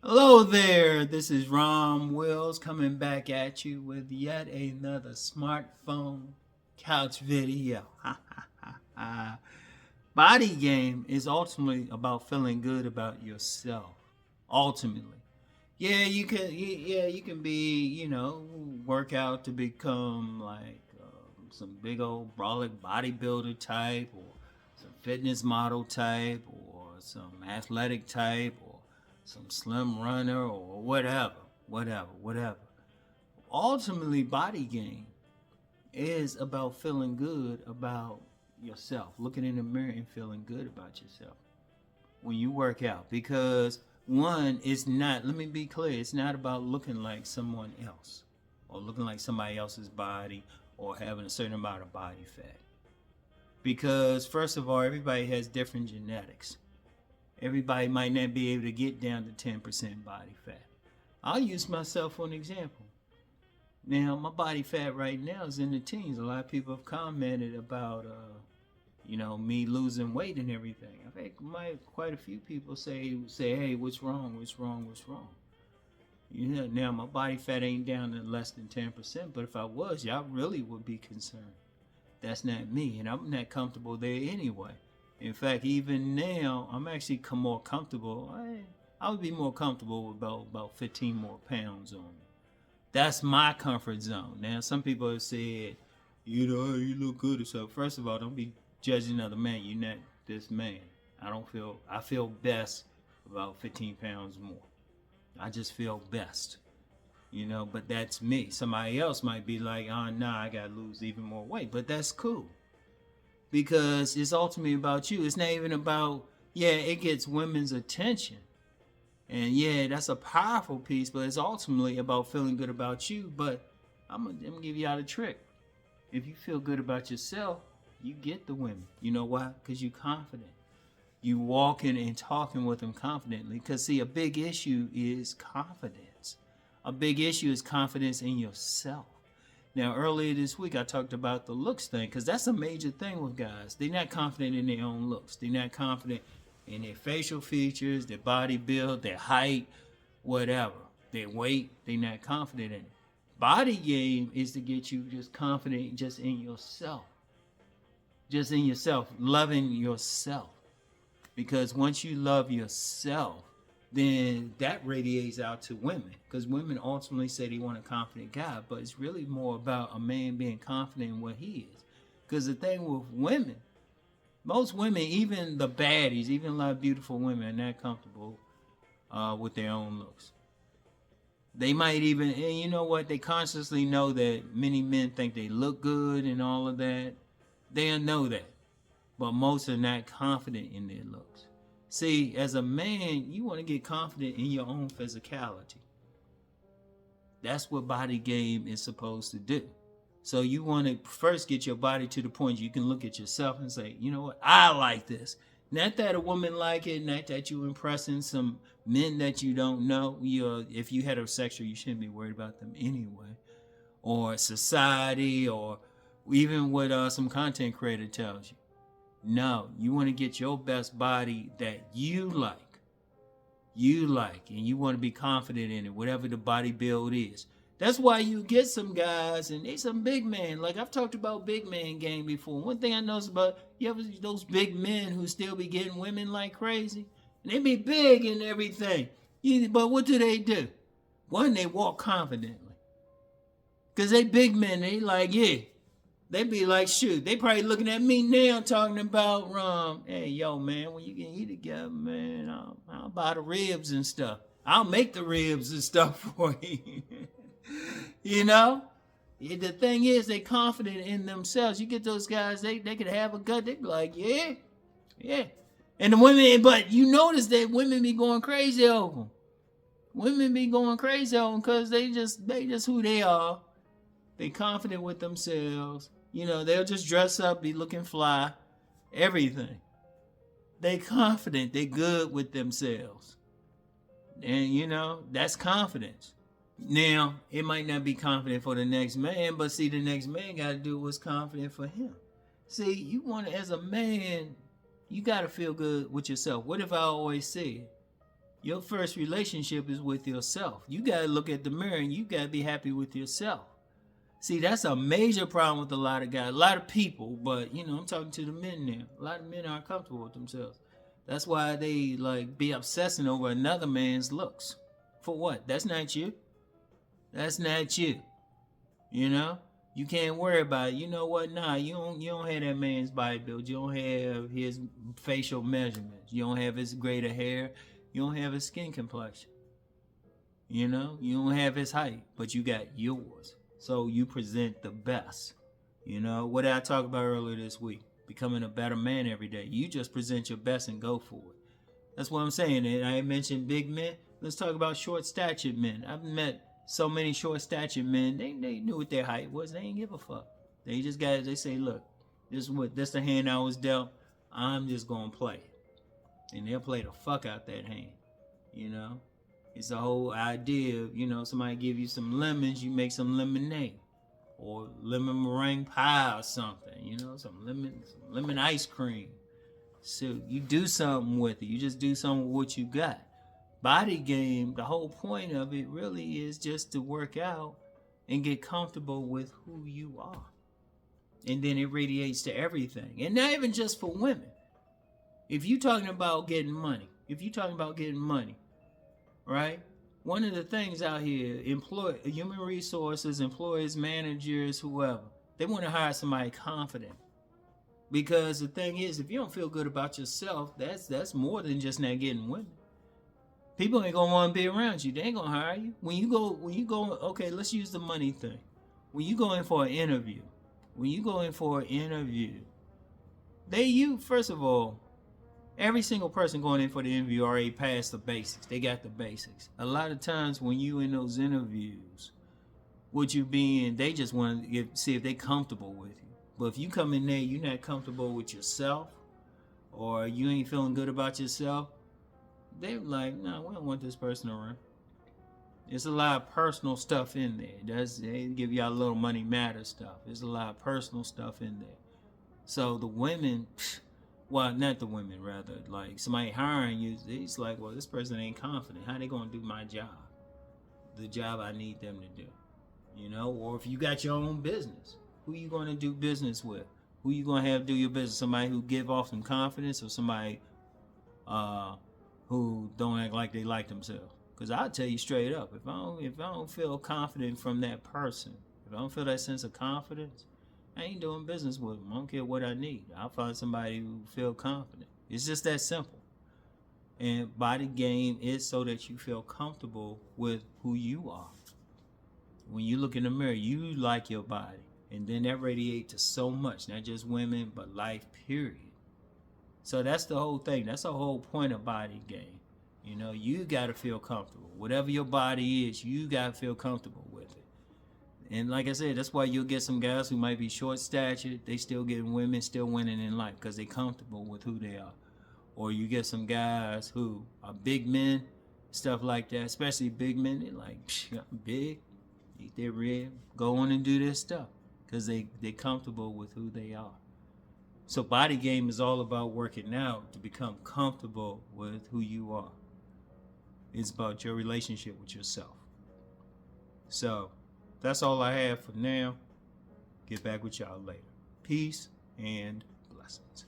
Hello there, this is Rom Wills coming back at you with yet another smartphone couch video. Body game is ultimately about feeling good about yourself. Ultimately, you can be work out to become like some big old brolic bodybuilder type, or some fitness model type, or some athletic type, or some slim runner, or whatever. Ultimately, body game is about feeling good about yourself, looking in the mirror and feeling good about yourself when you work out. Because one, it's not, let me be clear, it's not about looking like someone else or looking like somebody else's body or having a certain amount of body fat. Because, first of all, everybody has different genetics. Everybody might not be able to get down to 10% body fat. I'll use myself for an example. Now, my body fat right now is in the teens. A lot of people have commented about, me losing weight and everything. I think quite a few people say, hey, what's wrong? Now my body fat ain't down to less than 10%, but if I was, y'all really would be concerned. That's not me, and I'm not comfortable there anyway. In fact, even now, I'm actually more comfortable. I would be more comfortable with about 15 more pounds on me. That's my comfort zone. Now, some people have said, you look good or so. First of all, don't be judging another man. You're not this man. I feel best about 15 pounds more. I just feel best. But that's me. Somebody else might be like, oh, nah, I gotta lose even more weight. But that's cool. Because it's ultimately about you. It's not even about, it gets women's attention. And that's a powerful piece, but it's ultimately about feeling good about you. But I'm gonna give y'all the trick. If you feel good about yourself, you get the women. You know why? Because you're confident. You walking and talking with them confidently. Because see, a big issue is confidence. A big issue is confidence in yourself. Now, earlier this week, I talked about the looks thing, because that's a major thing with guys. They're not confident in their own looks. They're not confident in their facial features, their body build, their height, whatever, their weight. They're not confident in it. Body game is to get you just confident just in yourself. Just in yourself, loving yourself. Because once you love yourself, then that radiates out to women. Because women ultimately say they want a confident guy, but it's really more about a man being confident in what he is. Because the thing with women, most women, even the baddies, even a lot of beautiful women, are not comfortable with their own looks. They might even, and you know what, they consciously know that many men think they look good and all of that. They'll know that. But most are not confident in their looks. See, as a man, you want to get confident in your own physicality. That's what body game is supposed to do. So you want to first get your body to the point you can look at yourself and say, you know what, I like this. Not that a woman like it, not that you impressing some men that you don't know. If you heterosexual, you shouldn't be worried about them anyway. Or society, or even what some content creator tells you. No, you want to get your best body that you like. And you want to be confident in it, whatever the body build is. That's why you get some guys, and they some big men. Like I've talked about big man game before. One thing I noticed about, you ever those big men who still be getting women like crazy? And they be big and everything. But what do? One, they walk confidently. Because they big men, they like, they be like, shoot, they probably looking at me now talking about, hey, yo, man, when you get eat together, man, I'll buy the ribs and stuff. I'll make the ribs and stuff for you. You know? The thing is, they confident in themselves. You get those guys, they could have a gut. They be like, yeah. And the women, but you notice that women be going crazy over them. Women be going crazy over them because they just who they are. They confident with themselves. They'll just dress up, be looking fly, everything. They confident, they good with themselves. And that's confidence. Now, it might not be confident for the next man, but see, the next man got to do what's confident for him. See, you want to, as a man, you got to feel good with yourself. What if I always said, Your first relationship is with yourself. You got to look at the mirror and you got to be happy with yourself. See, that's a major problem with a lot of guys, a lot of people, but I'm talking to the men now. A lot of men aren't comfortable with themselves. That's why they like be obsessing over another man's looks. For what? That's not you. That's not you. You can't worry about it. You know what? Nah, you don't have that man's body build. You don't have his facial measurements. You don't have his greater hair. You don't have his skin complexion. You don't have his height, but you got yours. So you present the best. What did I talk about earlier this week? Becoming a better man every day. You just present your best and go for it. That's what I'm saying. And I mentioned big men. Let's talk about short-statured men. I've met so many short-statured men. They knew what their height was. They ain't give a fuck. They just they say, look, this the hand I was dealt. I'm just gonna play. And they'll play the fuck out that hand. It's the whole idea of, somebody give you some lemons, you make some lemonade. Or lemon meringue pie or something, some lemon ice cream. So you do something with it. You just do something with what you got. Body game, the whole point of it really is just to work out and get comfortable with who you are. And then it radiates to everything. And not even just for women. If you're talking about getting money, right? One of the things out here, human resources, employers, managers, whoever, they want to hire somebody confident. Because the thing is, if you don't feel good about yourself, that's more than just not getting women. People ain't gonna want to be around you. They ain't gonna hire you. When you go, okay, let's use the money thing. When you go in for an interview, first of all, every single person going in for the interview already passed the basics. They got the basics. A lot of times when you in those interviews, they just want to see if they comfortable with you. But if you come in there, you're not comfortable with yourself, or you ain't feeling good about yourself, they're like, nah, we don't want this person around. There's a lot of personal stuff in there. They give y'all a little money matters stuff. There's a lot of personal stuff in there. So the women, well, not the women, rather, like somebody hiring you, it's like, well, this person ain't confident. How they gonna do my job? The job I need them to do. Or if you got your own business, who you gonna do business with? Who you gonna have do your business? Somebody who give off some confidence, or somebody who don't act like they like themselves? Because I'll tell you straight up, if I don't feel confident from that person, if I don't feel that sense of confidence, I ain't doing business with them. I don't care what I need. I'll find somebody who feel confident. It's just that simple. And body game is so that you feel comfortable with who you are. When you look in the mirror, you like your body. And then that radiates to so much, not just women, but life, period. So that's the whole thing. That's the whole point of body game. You got to feel comfortable. Whatever your body is, you got to feel comfortable with it. And like I said, that's why you'll get some guys who might be short-statured. They still getting women, still winning in life because they're comfortable with who they are. Or you get some guys who are big men, stuff like that, especially big men. They're like, I'm big, eat their rib, go on and do this stuff because they're comfortable with who they are. So body game is all about working out to become comfortable with who you are. It's about your relationship with yourself. So that's all I have for now. Get back with y'all later. Peace and blessings.